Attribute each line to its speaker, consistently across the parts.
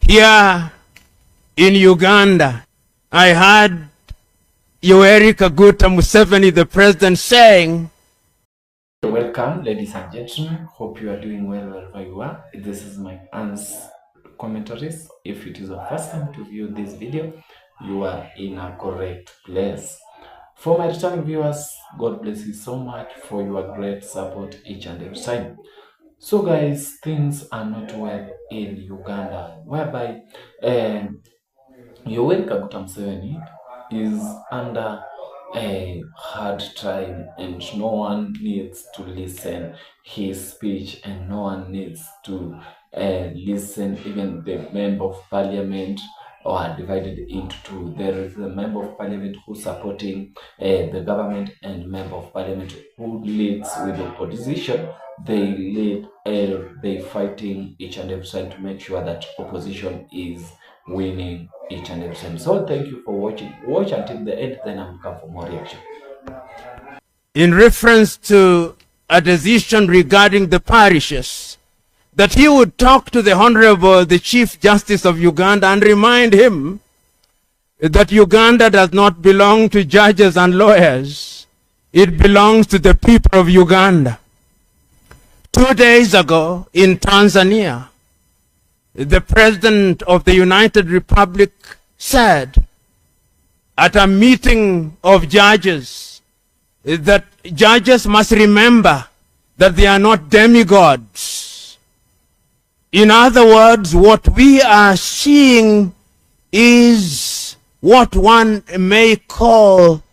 Speaker 1: Here in Uganda, I heard Yoweri Kaguta Museveni, the president, saying,
Speaker 2: welcome, ladies and gentlemen. Hope you are doing well wherever you are. This is MIKEANN'S commentaries. If it is your first time to view this video, you are in a correct place. For my returning viewers, God bless you so much for your great support each and every time. So guys, things are not well in Uganda, whereby Yoweri Kaguta Museveni is under a hard time, and no one needs to listen his speech, and no one needs to listen. Even the member of parliament are divided into two. There is a member of parliament who supporting the government, and member of parliament who leads with the opposition. They fighting each and every time to make sure that opposition is winning each and every time. So thank you for watching. Watch until the end, then I'll come for more reaction.
Speaker 1: in reference to a decision regarding the parishes, that he would talk to the Honorable, the Chief Justice of Uganda, and remind him that Uganda does not belong to judges and lawyers. It belongs to the people of Uganda. 2 days ago in Tanzania, the President of the United Republic said at a meeting of judges that judges must remember that they are not demigods. In other words, what we are seeing is what one may call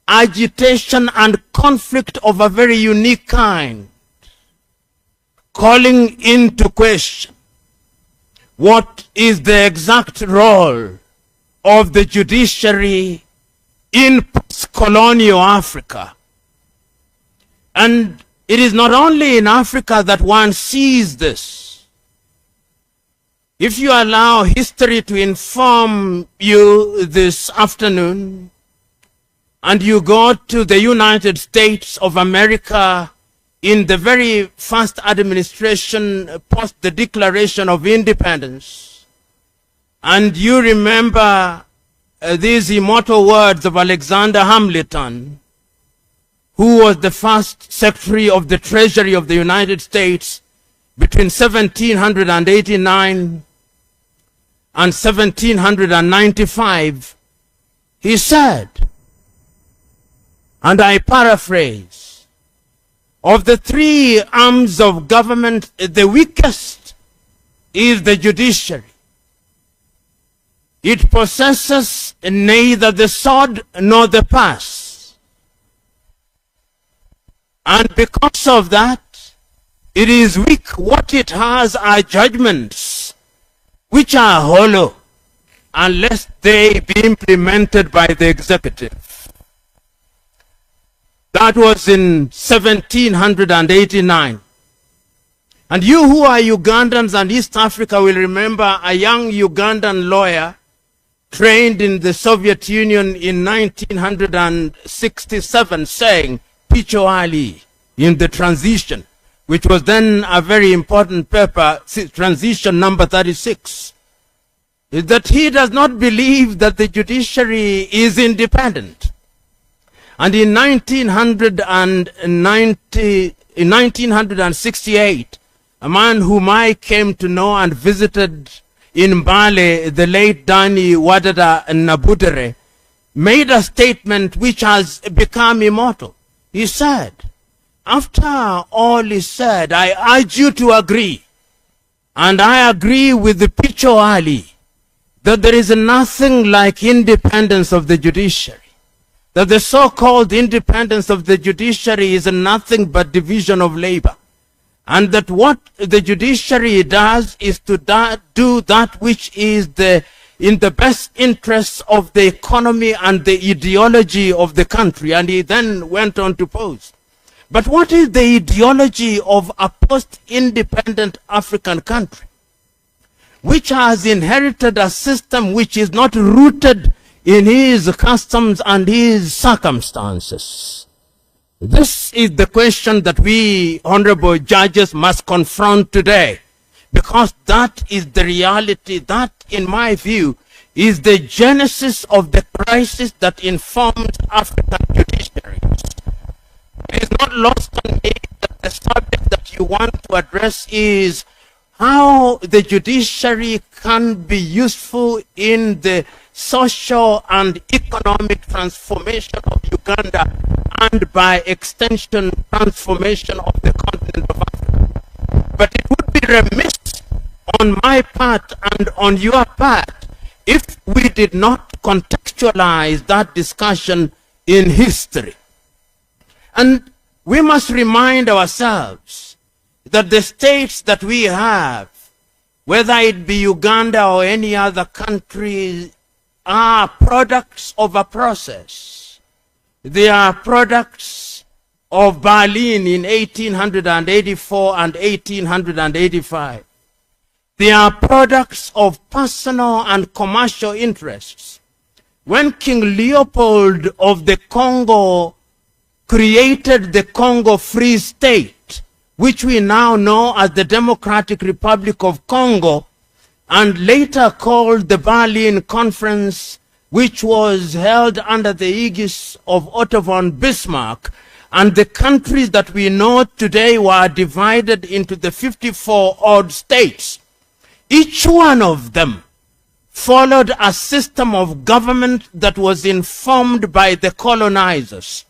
Speaker 1: agitation and conflict of a very unique kind, calling into question what is the exact role of the judiciary in post-colonial Africa. And it is not only in Africa that one sees this. If you allow history to inform you this afternoon, and you go to the United States of America in the very first administration post the Declaration of Independence, and you remember these immortal words of Alexander Hamilton, who was the first Secretary of the Treasury of the United States between 1789 and 1795, he said, and I paraphrase, of the three arms of government, the weakest is the judiciary. It possesses neither the sword nor the purse. And because of that, it is weak. What it has are judgments which are hollow unless they be implemented by the executive. That was in 1789. And you who are Ugandans and East Africa will remember a young Ugandan lawyer trained in the Soviet Union in 1967 saying, Picho Ali, in the transition, which was then a very important paper, transition number 36, is that he does not believe that the judiciary is independent. And in 1968, a man whom I came to know and visited in Mbale, the late Dani Wadada Nabudere, made a statement which has become immortal. He said, after all is said, I urge you to agree, and I agree with the Picho Ali, that there is nothing like independence of the judiciary. That the so-called independence of the judiciary is nothing but division of labor. And that what the judiciary does is to do that which is in the best interests of the economy and the ideology of the country. And he then went on to pose, but what is the ideology of a post-independent African country, which has inherited a system which is not rooted in his customs and his circumstances? This is the question that we honorable judges must confront today. because that is the reality. That, in my view, is the genesis of the crisis that informs African judiciaries. It is not lost on me that the subject that you want to address is how the judiciary can be useful in the social and economic transformation of Uganda, and by extension, transformation of the continent of Africa. But it would be remiss on my part and on your part if we did not contextualize that discussion in history. And we must remind ourselves that the states that we have, whether it be Uganda or any other country, are products of a process. They are products of Berlin in 1884 and 1885. They are products of personal and commercial interests. When King Leopold of the Congo created the Congo Free State, which we now know as the Democratic Republic of Congo, and later called the Berlin Conference, which was held under the aegis of Otto von Bismarck, and the countries that we know today were divided into the 54 odd states. Each one of them followed a system of government that was informed by the colonizers.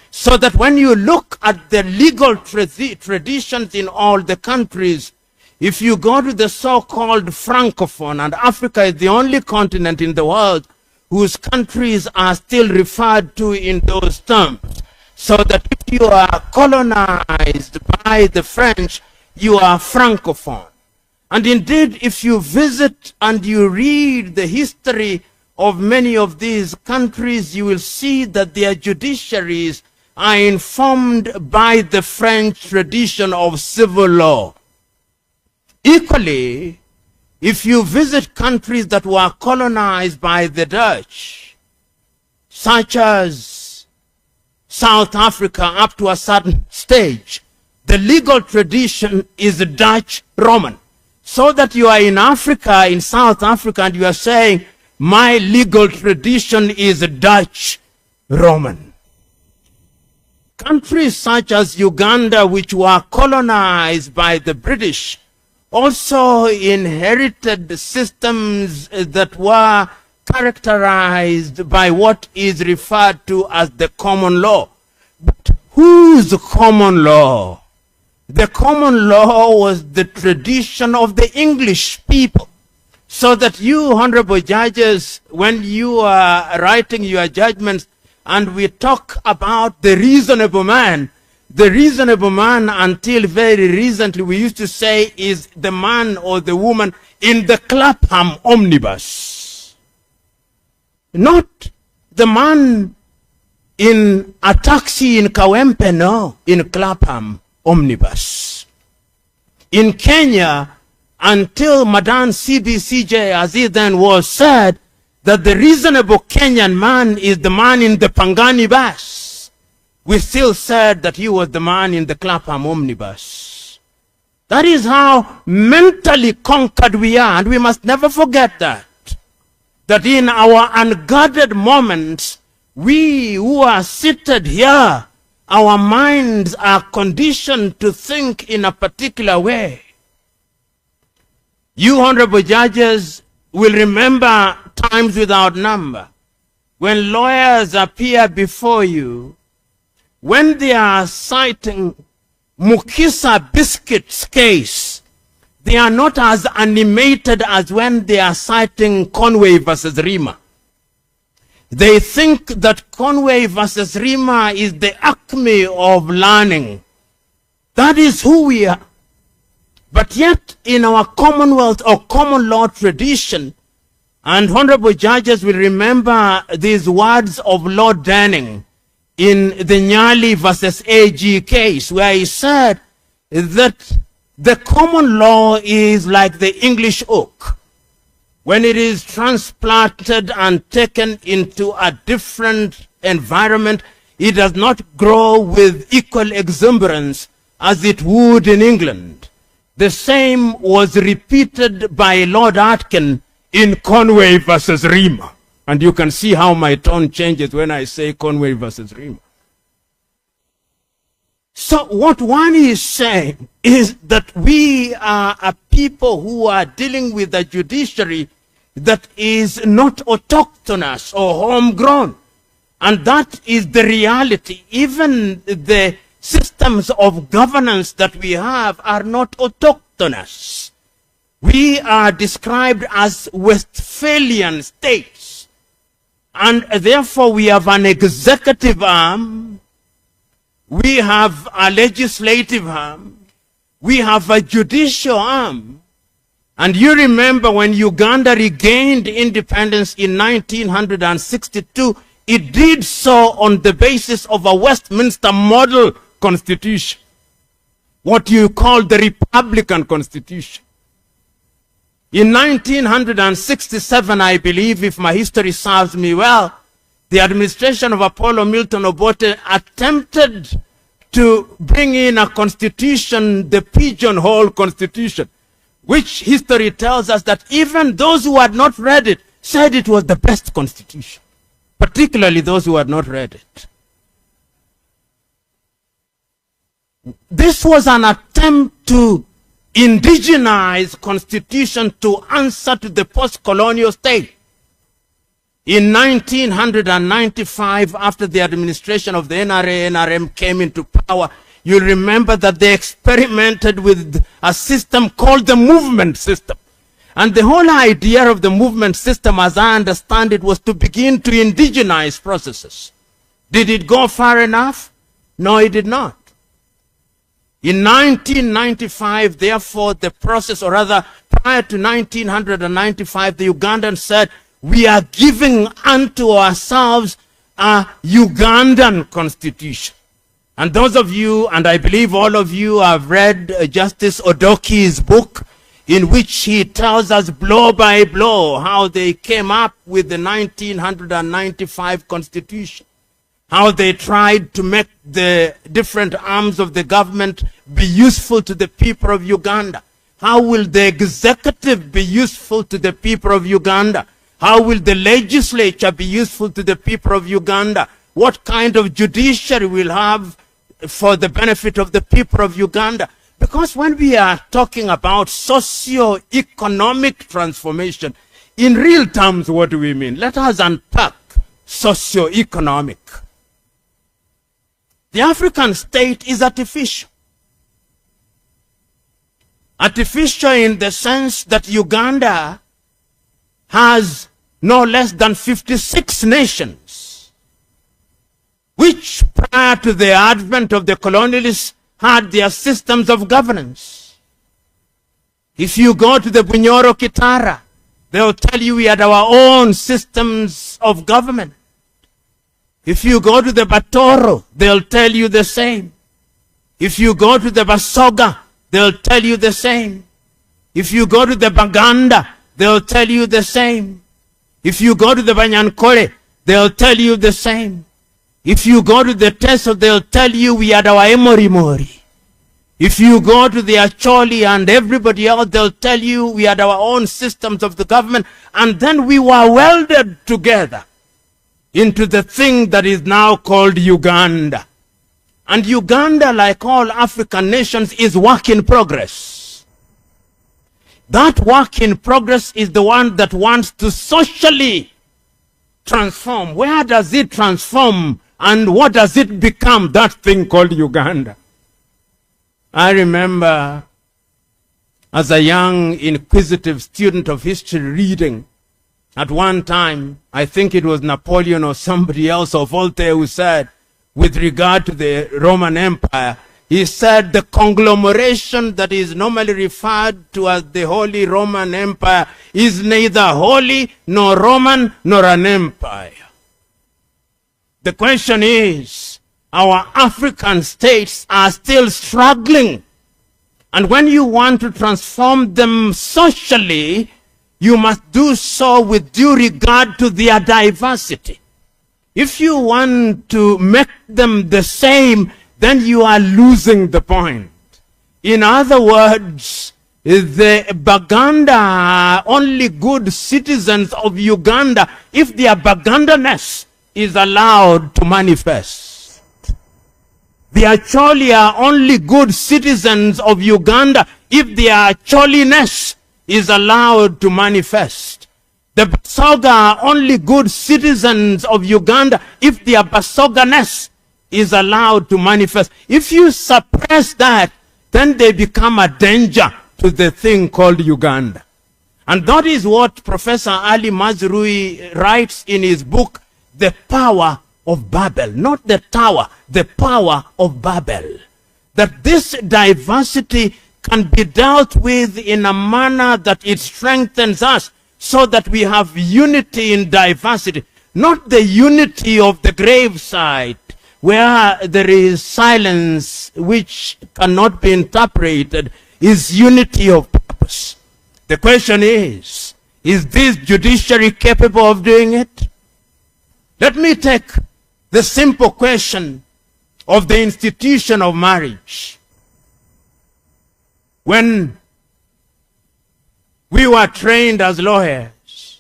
Speaker 1: So that when you look at the legal traditions in all the countries, if you go to the so-called Francophone, and Africa is the only continent in the world whose countries are still referred to in those terms, so that if you are colonized by the French, you are Francophone. And indeed, if you visit and you read the history of many of these countries, you will see that their judiciaries are informed by the French tradition of civil law. Equally, if you visit countries that were colonized by the Dutch, such as South Africa up to a certain stage, the legal tradition is Dutch Roman. So that you are in Africa, in South Africa, and you are saying, my legal tradition is Dutch Roman. Countries such as Uganda, which were colonized by the British, also inherited systems that were characterized by what is referred to as the common law. But whose common law? The common law was the tradition of the English people. So that you, honorable judges, when you are writing your judgments and we talk about the reasonable man until very recently we used to say is the man or the woman in the Clapham omnibus. Not the man in a taxi in Kawempe, no, in Clapham omnibus. In Kenya, until Madam CBCJ, as it then was, said that the reasonable Kenyan man is the man in the Pangani bus, we still said that he was the man in the Clapham omnibus. That is how mentally conquered we are, and we must never forget that. That in our unguarded moments, we who are seated here, our minds are conditioned to think in a particular way. You honorable judges will remember times without number when lawyers appear before you, when they are citing Mukisa Biscuits case, they are not as animated as when they are citing Conway versus Rima. They think that Conway versus Rima is the acme of learning. That is who we are. But yet, in our Commonwealth or common law tradition, and honorable judges will remember these words of Lord Denning in the Nyali versus AG case, where he said that the common law is like the English oak. When it is transplanted and taken into a different environment, it does not grow with equal exuberance as it would in England. The same was repeated by Lord Atkin in Conway versus Rima. And you can see how my tone changes when I say Conway versus Rima. So what one is saying is that we are a people who are dealing with a judiciary that is not autochthonous or homegrown. And that is the reality. Even the systems of governance that we have are not autochthonous. We are described as Westphalian states. And therefore we have an executive arm, we have a legislative arm, we have a judicial arm. And you remember when Uganda regained independence in 1962, it did so on the basis of a Westminster model constitution, what you call the Republican Constitution. In 1967, I believe, if my history serves me well, the administration of Apollo Milton Obote attempted to bring in a constitution, the Pigeonhole Constitution, which history tells us that even those who had not read it said it was the best constitution, particularly those who had not read it. This was an attempt to indigenize constitution to answer to the post-colonial state. In 1995, after the administration of the NRA-NRM came into power, you remember that they experimented with a system called the movement system. And the whole idea of the movement system, as I understand it, was to begin to indigenize processes. Did it go far enough? No, it did not. In 1995, therefore, the process, or rather, prior to 1995, the Ugandans said, we are giving unto ourselves a Ugandan constitution. And those of you, and I believe all of you, have read Justice Odoki's book, in which he tells us blow by blow how they came up with the 1995 constitution, how they tried to make the different arms of the government be useful to the people of Uganda. How will the executive be useful to the people of Uganda? How will the legislature be useful to the people of Uganda? What kind of judiciary we'll have for the benefit of the people of Uganda? Because when we are talking about socio-economic transformation, in real terms, what do we mean? Let us unpack socio-economic. The African state is artificial. Artificial in the sense that Uganda has no less than 56 nations, which prior to the advent of the colonialists had their systems of governance. If you go to the Bunyoro Kitara, they'll tell you we had our own systems of government. If you go to the Batoro, they'll tell you the same. If you go to the Basoga, they'll tell you the same. If you go to the Baganda, they'll tell you the same. If you go to the Banyankore, they'll tell you the same. If you go to the Teso, they'll tell you we had our Emory Mori. If you go to the Acholi and everybody else, they'll tell you we had our own systems of the government, and then we were welded together into the thing that is now called Uganda. And Uganda, like all African nations, is work in progress. That work in progress is the one that wants to socially transform. Where does it transform and what does it become, that thing called Uganda? I remember as a young inquisitive student of history reading at one time, I think it was Napoleon or somebody else or Voltaire who said, with regard to the Roman Empire, he said the conglomeration that is normally referred to as the Holy Roman Empire is neither holy nor Roman nor an empire. The question is, our African states are still struggling. And when you want to transform them socially, you must do so with due regard to their diversity. If you want to make them the same, then you are losing the point. In other words, the Baganda are only good citizens of Uganda if their Bagandaness is allowed to manifest. The Acholi are only good citizens of Uganda if their Acholiness is allowed to manifest. The Basoga are only good citizens of Uganda if their Basoganess is allowed to manifest. If you suppress that, then they become a danger to the thing called Uganda. And that is what Professor Ali Mazrui writes in his book, The Power of Babel. Not the tower, the power of Babel. That this diversity can be dealt with in a manner that it strengthens us, so that we have unity in diversity. Not the unity of the graveside, where there is silence which cannot be interpreted, is unity of purpose. The question is this judiciary capable of doing it? Let me take the simple question of the institution of marriage. When we were trained as lawyers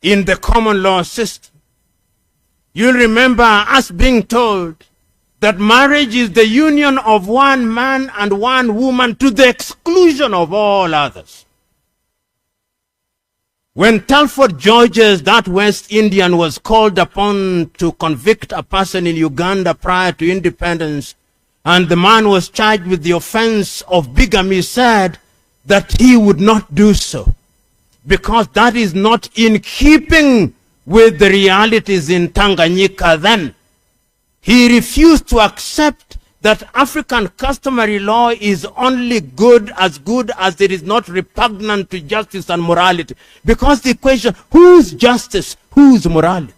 Speaker 1: in the common law system, you'll remember us being told that marriage is the union of one man and one woman to the exclusion of all others. When Telford Georges, that West Indian, was called upon to convict a person in Uganda prior to independence, and the man was charged with the offense of bigamy, said that he would not do so because that is not in keeping with the realities in Tanganyika then. He refused to accept that African customary law is only good as it is not repugnant to justice and morality. Because the question, whose justice, whose morality?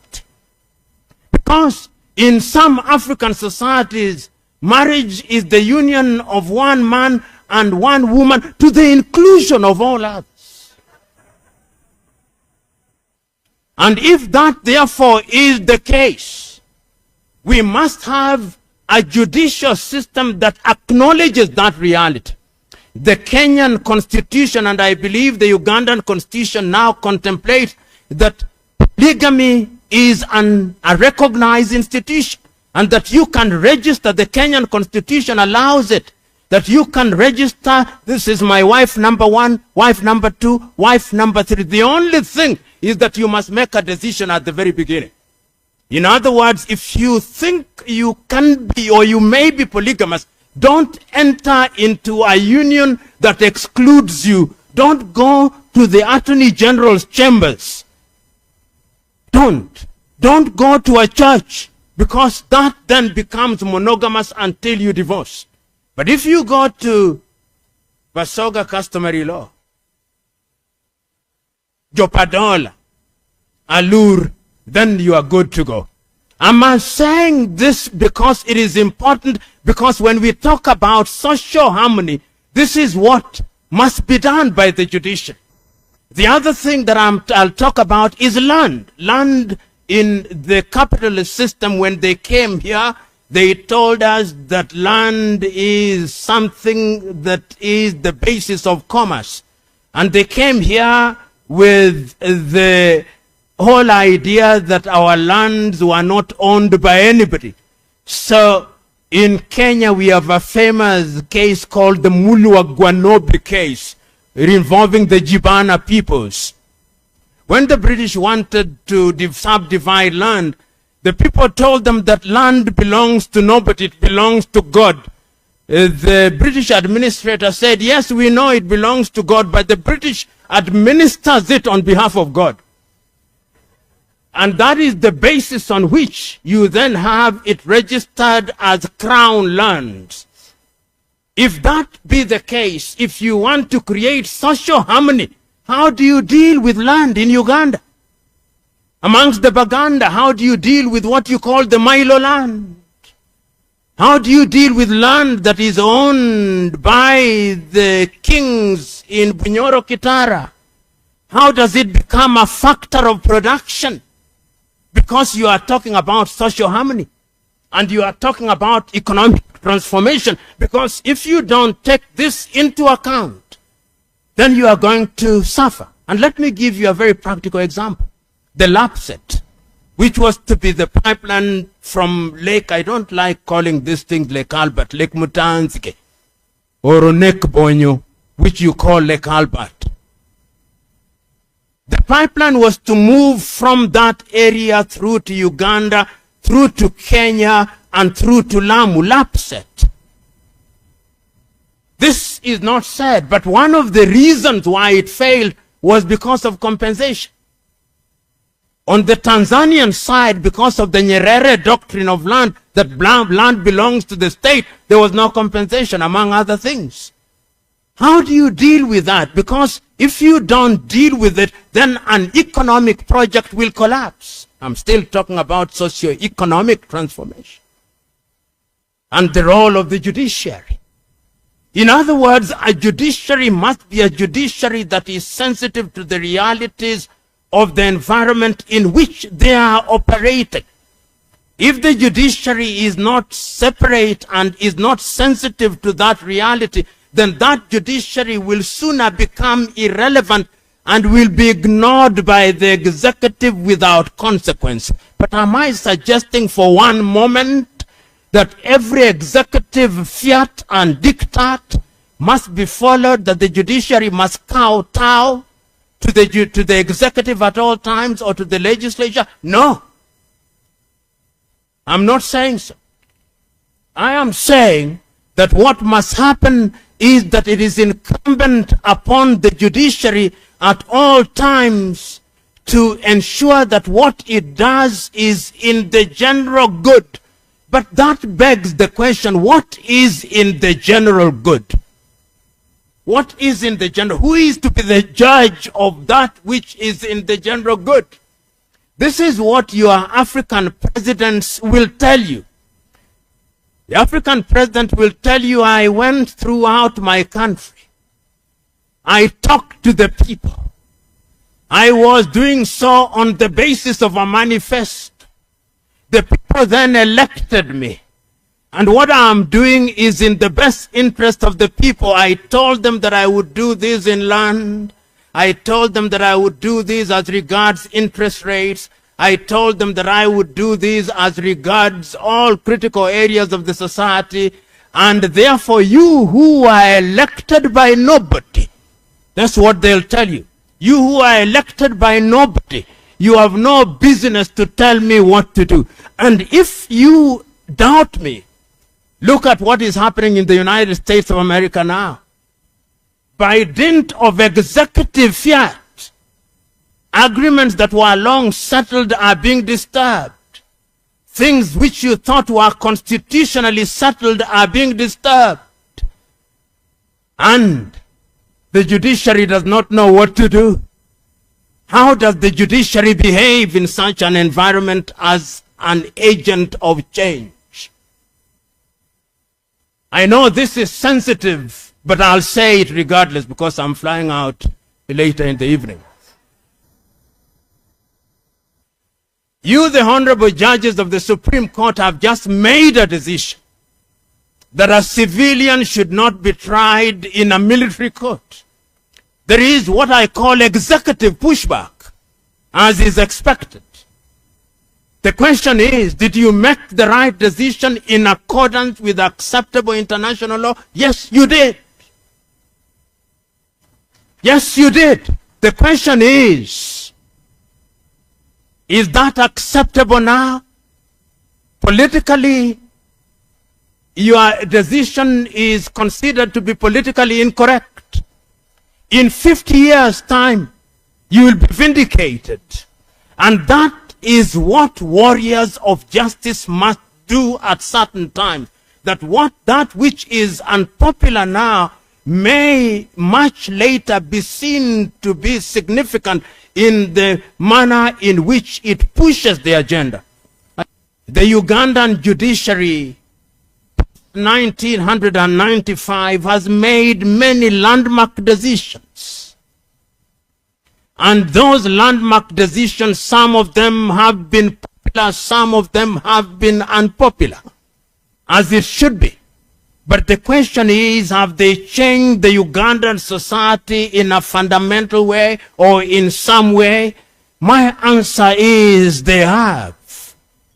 Speaker 1: Because in some African societies, marriage is the union of one man and one woman to the inclusion of all others. And if that therefore is the case, we must have a judicial system that acknowledges that reality. The Kenyan constitution, and I believe the Ugandan constitution now, contemplates that polygamy is a recognized institution, and that you can register. The Kenyan constitution allows it, that you can register, this is my wife number 1, wife number 2, wife number 3. The only thing is that you must make a decision at the very beginning. In other words, if you think you can be or you may be polygamous, don't enter into a union that excludes you. Don't go to the Attorney General's chambers. Don't go to a church, because that then becomes monogamous until you divorce. But if you go to Basoga customary law, Jopadola, Allure, then you are good to go. Am saying this because it is important, because when we talk about social harmony, this is what must be done by the judiciary. The other thing that I'll talk about is land. Land in the capitalist system, when they came here, they told us that land is something that is the basis of commerce. And they came here with the whole idea that our lands were not owned by anybody. So in Kenya, we have a famous case called the Mulwa Gwanobi case, involving the Jibana peoples. When the British wanted to subdivide land, the people told them that land belongs to nobody, it belongs to God. The British administrator said, yes, we know it belongs to God, but the British administers it on behalf of God. And that is the basis on which you then have it registered as crown lands. If that be the case, if you want to create social harmony, how do you deal with land in Uganda? Amongst the Baganda, how do you deal with what you call the Milo land? How do you deal with land that is owned by the kings in Bunyoro Kitara? How does it become a factor of production? Because you are talking about social harmony, and you are talking about economic transformation, because if you don't take this into account, then you are going to suffer. And let me give you a very practical example. The Lapset, which was to be the pipeline from Lake, I don't like calling this thing Lake Albert, Lake Mutanzike, or Lake Bonyo, which you call Lake Albert. The pipeline was to move from that area through to Uganda, through to Kenya, and through to Lamu, Lapset. This is not said, but one of the reasons why it failed was because of compensation. On the Tanzanian side, because of the Nyerere doctrine of land, that land belongs to the state, there was no compensation, among other things. How do you deal with that? Because if you don't deal with it, then an economic project will collapse. I'm still talking about socio-economic transformation and the role of the judiciary. In other words, a judiciary must be a judiciary that is sensitive to the realities of the environment in which they are operating. If the judiciary is not separate and is not sensitive to that reality, then that judiciary will sooner become irrelevant and will be ignored by the executive without consequence. But am I suggesting for one moment that every executive fiat and diktat must be followed, that the judiciary must kowtow to the executive at all times, or to the legislature? No. I'm not saying so. I am saying that what must happen is that it is incumbent upon the judiciary at all times to ensure that what it does is in the general good. But that begs the question, what is in the general good? What is in the general? Who is to be the judge of that which is in the general good? This is what your African presidents will tell you. The African president will tell you, I went throughout my country. I talked to the people. I was doing so on the basis of a manifesto. The people then elected me. And what I'm doing is in the best interest of the people. I told them that I would do this in land. I told them that I would do this as regards interest rates. I told them that I would do this as regards all critical areas of the society. And therefore, you who are elected by nobody, that's what they'll tell you. You who are elected by nobody, you have no business to tell me what to do. And if you doubt me, look at what is happening in the United States of America now. By dint of executive fiat, agreements that were long settled are being disturbed. Things which you thought were constitutionally settled are being disturbed. And the judiciary does not know what to do. How does the judiciary behave in such an environment as an agent of change? I know this is sensitive, but I'll say it regardless because I'm flying out later in the evening. You, the honorable judges of the Supreme Court, have just made a decision that a civilian should not be tried in a military court. There is what I call executive pushback, as is expected. The question is, did you make the right decision in accordance with acceptable international law? Yes, you did. Yes, you did. The question is that acceptable now? Politically, your decision is considered to be politically incorrect. In 50 years' time, you will be vindicated. And that is what warriors of justice must do at certain times. That which is unpopular now may much later be seen to be significant in the manner in which it pushes the agenda. The Ugandan judiciary, 1995, has made many landmark decisions. And those landmark decisions, some of them have been popular, some of them have been unpopular, as it should be. But the question is, have they changed the Ugandan society in a fundamental way or in some way? My answer is they have.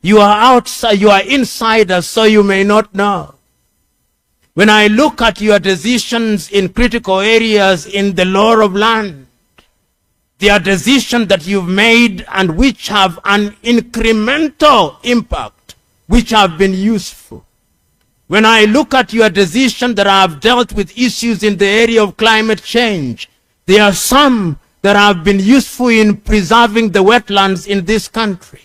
Speaker 1: You are outside, you are insiders, so you may not know. When I look at your decisions in critical areas in the law of land, they are decisions that you've made and which have an incremental impact, which have been useful. When I look at your decisions that have dealt with issues in the area of climate change, there are some that have been useful in preserving the wetlands in this country.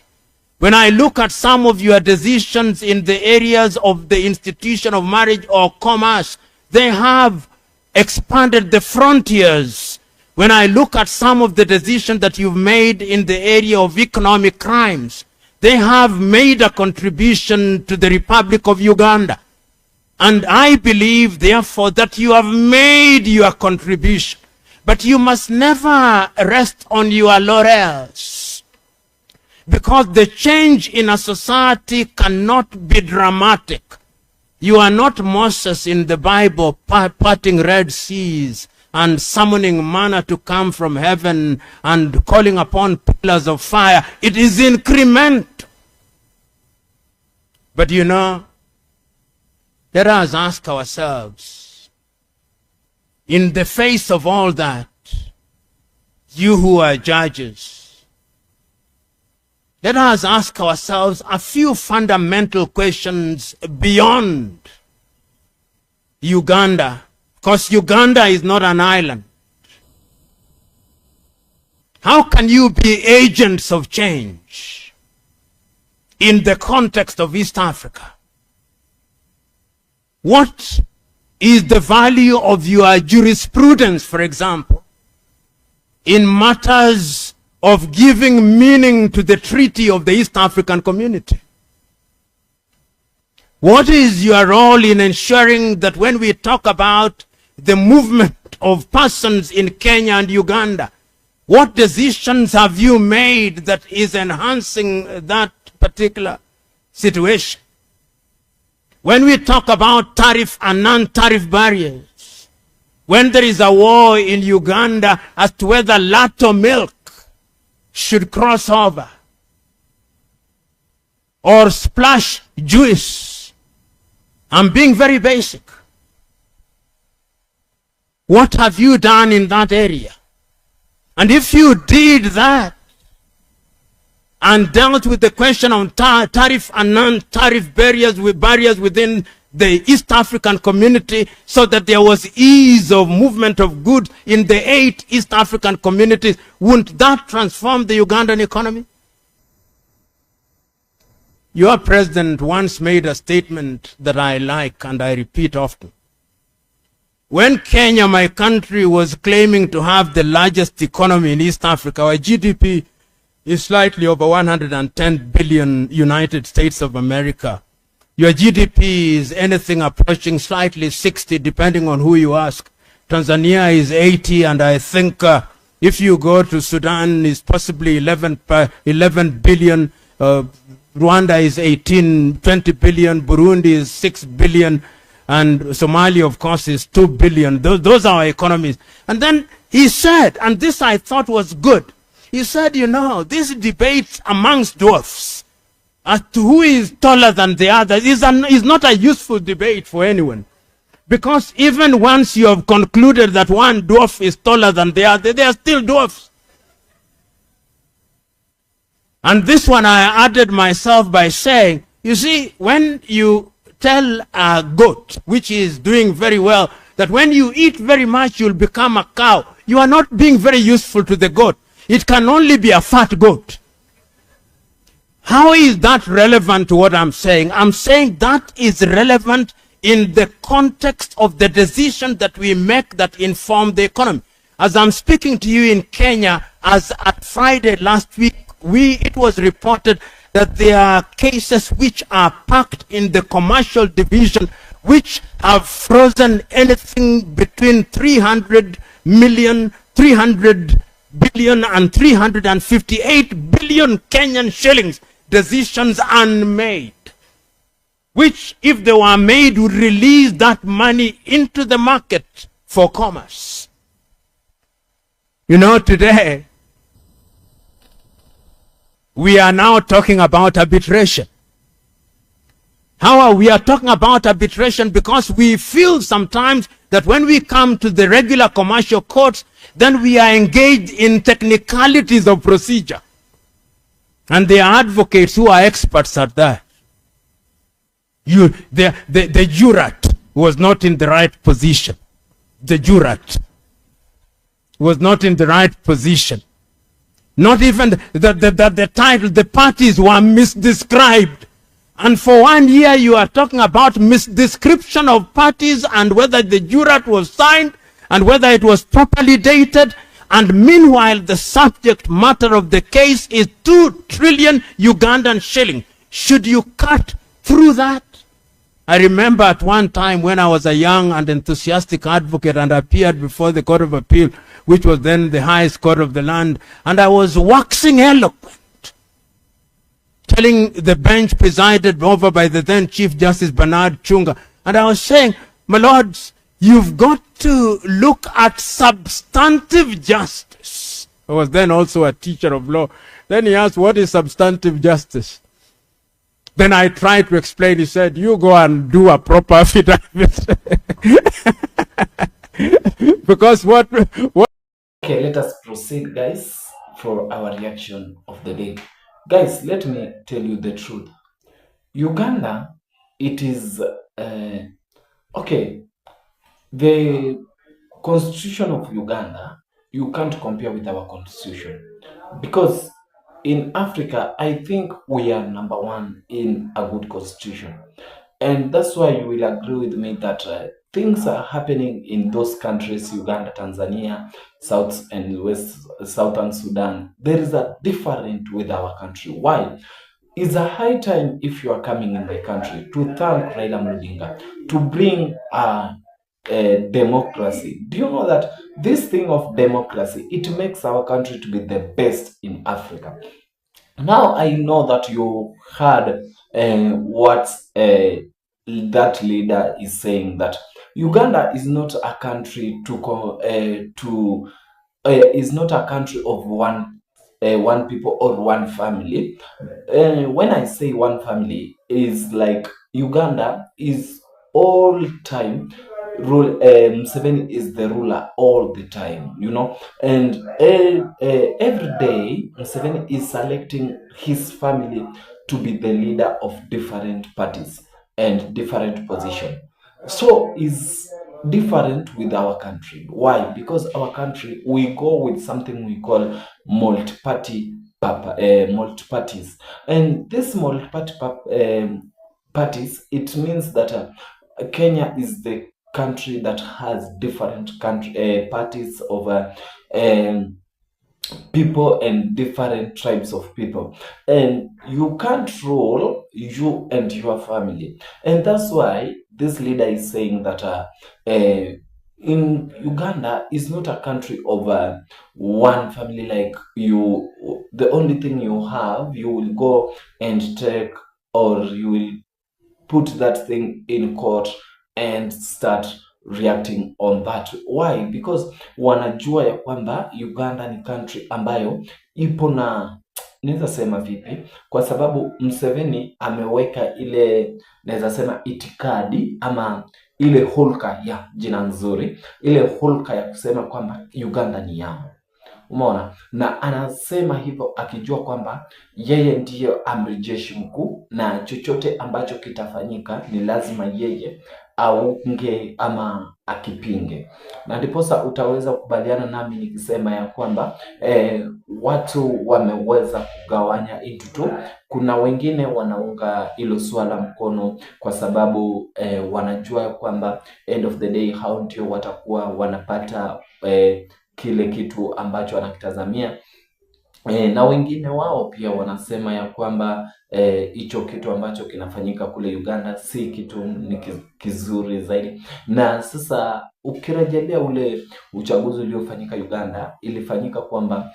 Speaker 1: When I look at some of your decisions in the areas of the institution of marriage or commerce, they have expanded the frontiers. When I look at some of the decisions that you've made in the area of economic crimes, they have made a contribution to the Republic of Uganda. And I believe, therefore, that you have made your contribution. But you must never rest on your laurels. Because the change in a society cannot be dramatic. You are not Moses in the Bible parting Red Seas and summoning manna to come from heaven and calling upon pillars of fire. It is incremental. But you know, let us ask ourselves, in the face of all that, you who are judges, let us ask ourselves a few fundamental questions beyond Uganda, because Uganda is not an island. How can you be agents of change in the context of East Africa? What is the value of your jurisprudence, for example, in matters of giving meaning to the treaty of the East African Community? What is your role in ensuring that when we talk about the movement of persons in Kenya and Uganda, what decisions have you made that is enhancing that particular situation? When we talk about tariff and non-tariff barriers, when there is a war in Uganda as to whether Lato milk should cross over or splash juice, I'm being very basic. What have you done in that area? And if you did that and dealt with the question of tariff and non-tariff barriers within the East African community so that there was ease of movement of goods in the 8 East African communities, wouldn't that transform the Ugandan economy? Your president once made a statement that I like and I repeat often. When Kenya, my country, was claiming to have the largest economy in East Africa, our GDP is slightly over 110 billion United States of America. Your GDP is anything approaching slightly 60, depending on who you ask. Tanzania is 80, and I think if you go to Sudan, it's possibly 11 billion. Rwanda is 20 billion. Burundi is 6 billion. And Somalia, of course, is 2 billion. Those are our economies. And then he said, and this I thought was good, he said, you know, this debate amongst dwarfs as to who is taller than the other is not a useful debate for anyone. Because even once you have concluded that one dwarf is taller than the other, they are still dwarfs. And this one I added myself by saying, you see, when you tell a goat, which is doing very well, that when you eat very much, you'll become a cow, you are not being very useful to the goat. It can only be a fat goat. How is that relevant to what I'm saying? I'm saying that is relevant in the context of the decision that we make that inform the economy. As I'm speaking to you in Kenya, as at Friday last week, it was reported that there are cases which are packed in the commercial division which have frozen anything between 300 billion and 358 billion Kenyan shillings, decisions unmade. which, if they were made, would release that money into the market for commerce. You know, today, we are now talking about arbitration. How are we are talking about arbitration? Because we feel sometimes that when we come to the regular commercial courts, then we are engaged in technicalities of procedure. And there are advocates who are experts at that. The jurat was not in the right position. The jurat was not in the right position. Not even the title, the parties were misdescribed. And for 1 year you are talking about misdescription of parties and whether the jurat was signed and whether it was properly dated. And meanwhile, the subject matter of the case is 2 trillion Ugandan shilling. Should you cut through that? I remember at one time when I was a young and enthusiastic advocate and appeared before the Court of Appeal, which was then the highest court of the land, and I was waxing eloquent, telling the bench presided over by the then Chief Justice Bernard Chunga, and I was saying, my lords, you've got to look at substantive justice. I was then also a teacher of law. Then he asked, what is substantive justice? Then I tried to explain. He said, you go and do a proper affidavit. Because what?
Speaker 2: Okay, let us proceed, guys, for our reaction of the day. Guys, let me tell you the truth. Uganda, it is, okay, the constitution of Uganda, you can't compare with our constitution. Because in Africa, I think we are number 1 in a good constitution. And that's why you will agree with me that things are happening in those countries, Uganda, Tanzania, South and West, Southern Sudan. There is a different with our country. Why? It's a high time, if you are coming in the country, to thank Raila Odinga, to bring a democracy. Do you know that this thing of democracy, it makes our country to be the best in Africa? Now I know that you heard what that leader is saying, that Uganda is not a country is not a country of one people or one family. When I say one family, is like Uganda is all time rule. Museveni is the ruler all the time, you know, and every day Museveni is selecting his family to be the leader of different parties and different position. So is different with our country. Why? Because our country, we go with something we call multi-party multi-parties, and this multi-party parties, it means that Kenya is the country that has different parties of people and different tribes of people, and you can't rule you and your family. And that's why this leader is saying that in Uganda is not a country of one family, like you, the only thing you have, you will go and take, or you will put that thing in court and start reacting on that. Why? Because wanajua ya kwamba Uganda ni country ambayo ipo na, naweza sema vipi, kwa sababu Museveni ameweka ile, naweza sema itikadi ama ile hulka ya jina nzuri, ile hulka ya kusema kwamba Uganda ni yao. Umeona? Na anasema hivyo akijua kwamba yeye ndiyo amri jeshi mkuu, na chochote ambacho kitafanyika ni lazima yeye aunge ama akipinge. Na ndiposa utaweza kubaliana nami nikisema ya kwamba watu wameweza kugawanya into 2. Kuna wengine wanaunga hilo swala mkono kwa sababu wanajua kwamba end of the day hao ndio watakuwa wanapata kile kitu ambacho anakitazamia. Na wengine wao pia wanasema ya kwamba hicho kitu ambacho kinafanyika kule Uganda si kitu ni kizuri zaidi. Na sasa ukirejelea ule uchaguzi uliofanyika Uganda, ilifanyika kwamba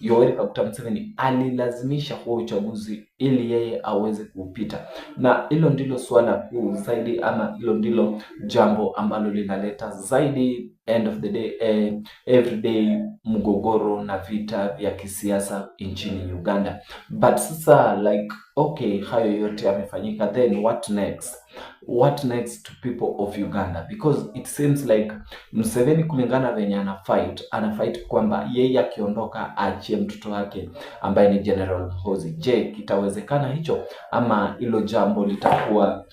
Speaker 2: Yoweri Kaguta Museveni alilazimisha huo uchaguzi ili yeye aweze kupita, na hilo ndilo swala kuu zaidi, ama hilo ndilo jambo ambalo linaleta zaidi end of the day everyday mgogoro na vita vya kisiasa nchini Uganda. But sasa like okay, hayo yote yamefanyika, then what next? What next to people of Uganda? Because it seems like Museveni kulingana venye ana fight kwamba yeye akiondoka aachie mtoto wake ambaye ni General Muhoozi. Je, kitawezekana hicho, ama hilo jambo litakuwa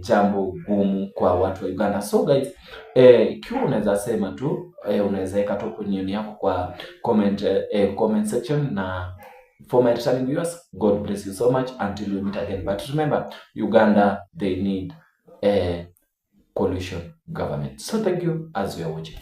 Speaker 2: jambo gumu kwa watu wa Uganda? So guys, ikiwa unaweza sema tu unaweza weka tu opinion yako kwa comment section, na for my returning viewers, God bless you so much until we meet again. But remember, Uganda, they need a coalition government. So thank you as we are watching.